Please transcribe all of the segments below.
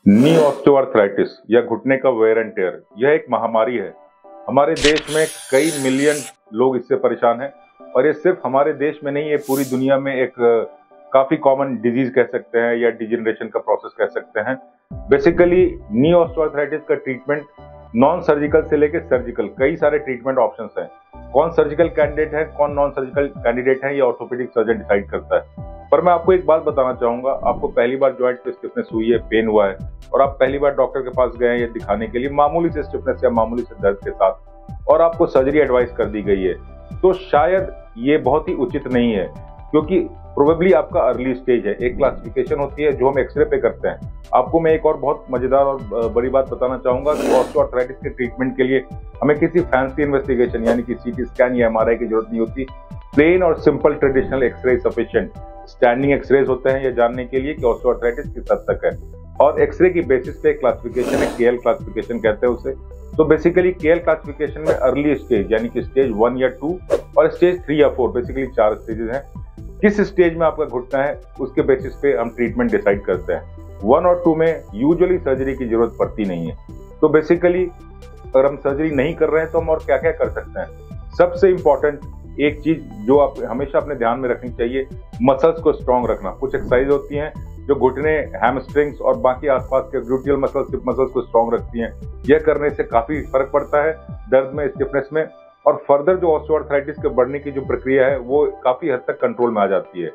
Knee osteoarthritis या घुटने का वेयर एंड टेयर यह एक महामारी है। हमारे देश में कई मिलियन लोग इससे परेशान हैं और ये सिर्फ हमारे देश में नहीं, ये पूरी दुनिया में एक काफी कॉमन डिजीज कह सकते हैं या डिजेनरेशन का प्रोसेस कह सकते हैं। बेसिकली नी ऑस्टियोआर्थराइटिस का ट्रीटमेंट नॉन सर्जिकल से लेकर सर्जिकल कई सारे ट्रीटमेंट ऑप्शंस हैं। कौन सर्जिकल कैंडिडेट है, कौन नॉन सर्जिकल कैंडिडेट है, ये ऑर्थोपेडिक सर्जन डिसाइड करता है। पर मैं आपको एक बात बताना चाहूंगा, आपको पहली बार जॉइंट पे स्टिफनेस हुई है, पेन हुआ है और आप पहली बार डॉक्टर के पास गए हैं ये दिखाने के लिए मामूली से स्टिफनेस या मामूली से दर्द के साथ, और आपको सर्जरी एडवाइस कर दी गई है, तो शायद ये बहुत ही उचित नहीं है, क्योंकि प्रोबेबली आपका अर्ली स्टेज है। एक क्लासिफिकेशन होती है जो हम एक्सरे पे करते हैं। आपको मैं एक और बहुत मजेदार और बड़ी बात बताना चाहूंगा कि ऑस्टियोआर्थराइटिस के ट्रीटमेंट के लिए हमें किसी फैंसी इन्वेस्टिगेशन यानी कि सीटी स्कैन या एमआरआई की जरूरत नहीं होती। प्लेन और simple traditional X-ray sufficient. Standing X-rays होते हैं ये जानने के लिए कि ऑस्टियोआर्थराइटिस किस हद तक है, और एक्सरे की बेसिस पे क्लासिफिकेशन है, केएल क्लासिफिकेशन कहते हैं उसे। तो बेसिकली केएल क्लासिफिकेशन में अर्ली स्टेज यानी कि स्टेज 1 या 2 और स्टेज 3 या 4, बेसिकली 4 स्टेजेस हैं। किस स्टेज में आपका घुटना है उसके बेसिस पे हम ट्रीटमेंट डिसाइड करते हैं। 1 और 2 में यूजुअली सर्जरी की जरूरत पड़ती नहीं है। तो बेसिकली अगर हम सर्जरी नहीं कर रहे हैं तो हम और क्या क्या कर सकते हैं। सबसे इंपॉर्टेंट एक चीज जो आप हमेशा अपने ध्यान में रखनी चाहिए, मसल्स को स्ट्रांग रखना। कुछ एक्सरसाइज होती हैं जो घुटने, हैमस्ट्रिंग्स और बाकी आसपास के ग्लूटियल मसल्स, हिप मसल्स को स्ट्रांग रखती हैं। यह करने से काफी फर्क पड़ता है दर्द में, स्टिफनेस में, और फर्दर जो ऑस्टियोआर्थराइटिस के बढ़ने की जो प्रक्रिया है वो काफी हद तक कंट्रोल में आ जाती है।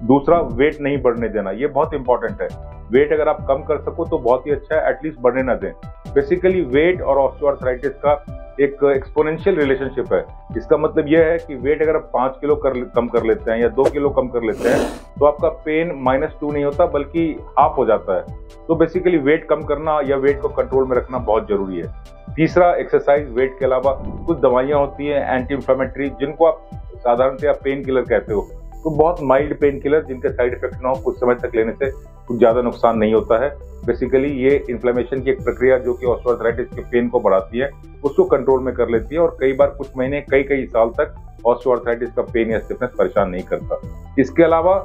दूसरा, वेट नहीं बढ़ने देना, ये बहुत इंपॉर्टेंट है। वेट अगर आप कम कर सको तो बहुत ही अच्छा है, एटलीस्ट बढ़ने ना दें। बेसिकली वेट और ऑस्टियोआर्थराइटिस का एक एक्सपोनेंशियल रिलेशनशिप है। इसका मतलब यह है कि वेट अगर आप 5 किलो कम कर लेते हैं या 2 किलो कम कर लेते हैं तो आपका पेन -2 नहीं होता बल्कि हाफ हो जाता है। तो बेसिकली वेट कम करना या वेट को कंट्रोल में रखना बहुत जरूरी है। तीसरा, एक्सरसाइज। वेट के अलावा कुछ दवाइयां होती हैं एंटी इंफ्लेमेटरी, जिनको आप साधारणतया पेन किलर कहते हो, तो बहुत माइल्ड पेन किलर जिनके साइड इफेक्ट ना हो, कुछ समय तक लेने से कुछ ज्यादा नुकसान नहीं होता है। बेसिकली ये इन्फ्लेमेशन की एक प्रक्रिया जो कि ऑस्टियोआर्थराइटिस के पेन को बढ़ाती है, उसको कंट्रोल में कर लेती है, और कई बार कुछ महीने, कई साल तक ऑस्टियोआर्थराइटिस का पेन या स्टिफनेस परेशान नहीं करता। इसके अलावा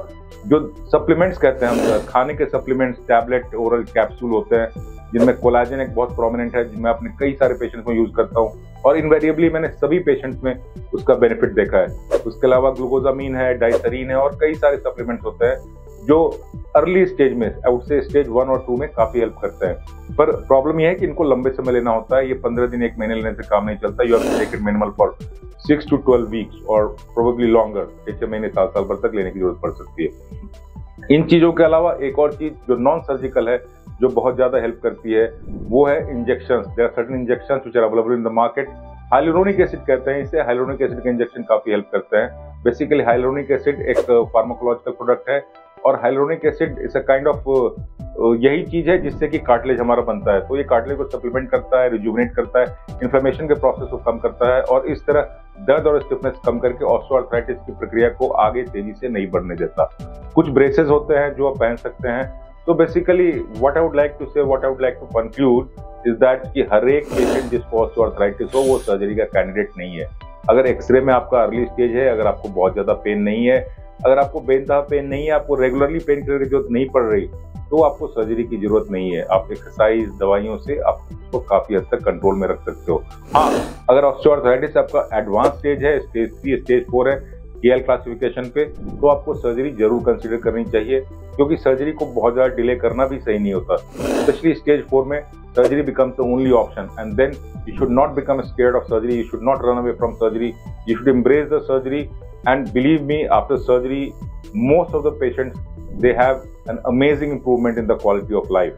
जो सप्लीमेंट्स कहते हैं हम, खाने के सप्लीमेंट्स, टैबलेट, ओरल कैप्सूल होते हैं, जिनमें कोलाजन एक बहुत प्रोमिनेंट है, जिनमें अपने कई सारे पेशेंट्स में यूज करता हूँ और इनवेरिएबली मैंने सभी पेशेंट्स में उसका बेनिफिट देखा है। उसके अलावा ग्लूकोजामीन है, डाइसरीन है और कई सारे सप्लीमेंट्स होते हैं जो अर्ली स्टेज में, आई वुड से स्टेज 1 और 2 में काफी हेल्प करते हैं। पर प्रॉब्लम यह है कि इनको लंबे समय लेना होता है। ये 15 दिन, 1 महीने लेने से काम नहीं चलता। You have to take it minimal for 6 to 12 weeks और प्रोबेबली लॉन्गर, 6 महीने, साल भर तक लेने की जरूरत पड़ सकती है। इन चीजों के अलावा एक और चीज जो नॉन सर्जिकल है, जो बहुत ज्यादा हेल्प करती है, वो है injections. There are certain injections which are available in the market. Hyaluronic acid कहते हैं इसे। हाइलुरोनिक एसिड के इंजेक्शन काफी हेल्प करते हैं। बेसिकली हाइलुरोनिक एसिड एक फार्माकोलॉजिकल प्रोडक्ट है, और hyaluronic acid is a kind of यही चीज है जिससे कि कार्टिलेज हमारा बनता है। तो ये कार्टिलेज को सप्लीमेंट करता है, रिजुविनेट करता है, इन्फ्लेमेशन के प्रोसेस को कम करता है, और इस तरह दर्द और स्टिफनेस कम करके ऑस्टियोआर्थराइटिस की प्रक्रिया को आगे तेजी से नहीं बढ़ने देता। कुछ ब्रेसेस होते हैं जो आप पहन सकते हैं। तो basically what I would like to conclude is that कि हर एक पेशेंट जिसको ऑस्टियोआर्थराइटिस हो वो सर्जरी का कैंडिडेट नहीं है। अगर एक्सरे में आपका अर्ली स्टेज है, अगर आपको बहुत ज्यादा पेन नहीं है, अगर आपको बेनतहा पेन नहीं है, आपको रेगुलरली पेन किलर की जरूरत नहीं पड़ रही, तो आपको सर्जरी की जरूरत नहीं है। आप एक्सरसाइज, दवाइयों से आप उसको काफी हद तक कंट्रोल में रख सकते हो। हाँ, अगर ऑस्टियोआर्थराइटिस आपका एडवांस स्टेज है, स्टेज 3, स्टेज 4 है केएल क्लासिफिकेशन पे, तो आपको सर्जरी जरूर कंसीडर करनी चाहिए, क्योंकि सर्जरी को बहुत ज्यादा डिले करना भी सही नहीं होता। स्पेशली स्टेज 4 में surgery becomes the only option, and then you should not become scared of surgery. You should not run away from surgery. You should embrace the surgery, and believe me, after surgery, most of the patients, they have an amazing improvement in the quality of life.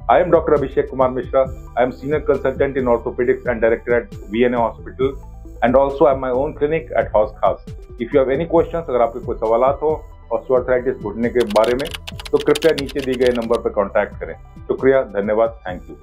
I am Dr. Abhishek Kumar Mishra. I am senior consultant in orthopedics and director at VNA Hospital, and also I have my own clinic at Haus Khas. If you have any questions, अगर आपके कोई सवालात हो osteoarthritis घुटने के बारे में, तो कृपया नीचे दिए गए नंबर पर कांटेक्ट करें। शुक्रिया, धन्यवाद, थैंक यू।